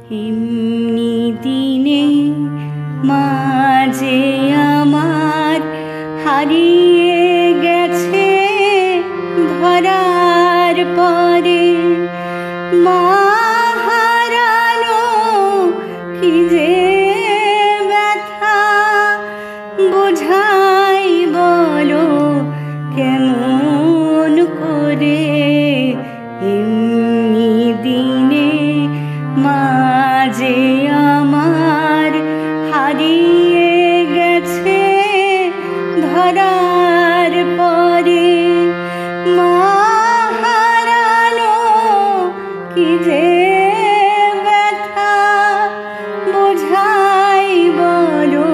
এমনি দিনে মাঝে আমার হারিয়ে গেছে ধরার পরে মা হারানো কি যে ব্যথা বোঝাই বলো কেমন করে এমনি দিনে মাঝে আমার হারিয়ে গেছে ধরার পরে মা হারানো কি যে ব্যথা বোঝাই বলো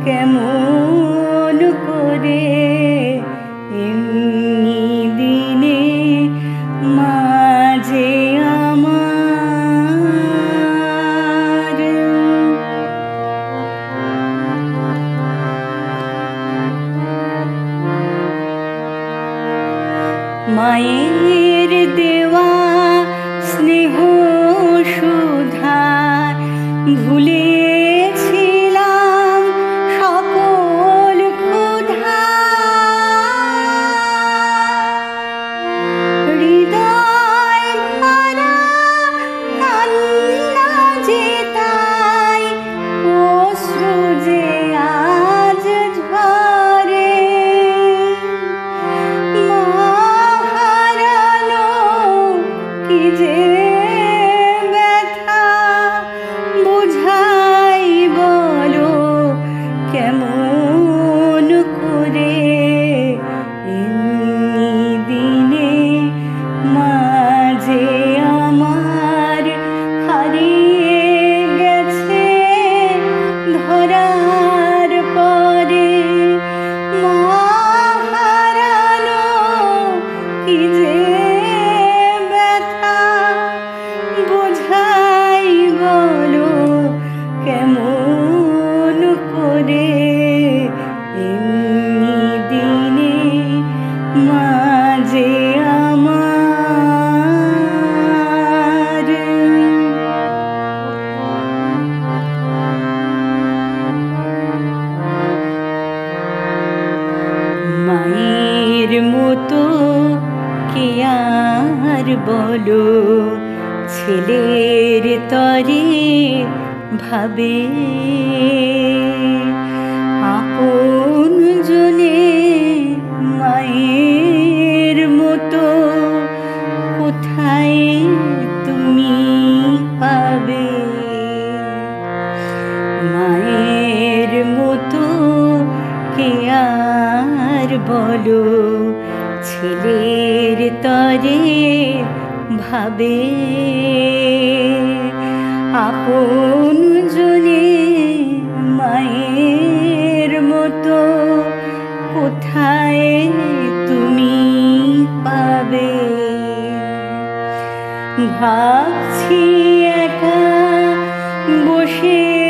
কেমন করে এমনি দিনে মাঝে আমার মায়ের দেওয়া স্নেহ সুধা ভুলেছিলাম সকল ক্ষুধা হৃদয় ভরা কান্না যে তাই অশ্রু যে আজ ঝরে কি যে ব্যথা বোঝাই বলো কেমন করে এমনি দিনে মাঝে আমার হারিয়ে গেছে ধরার পরে মা হারানো কি যে বোঝাই বলো কেমন করে এমনি দিনে মাঝে আমার মায়ের মতো কে আর বলো ছেলের তরে ভাবে আপন জনে মায়ের মতো কোথায় তুমি পাবে মায়ের মতো কে আর বলো ছেলের তরে ভাবে আপন জনে মায়ের মতো কোথায় তুমি পাবে ভাবছি একা বসে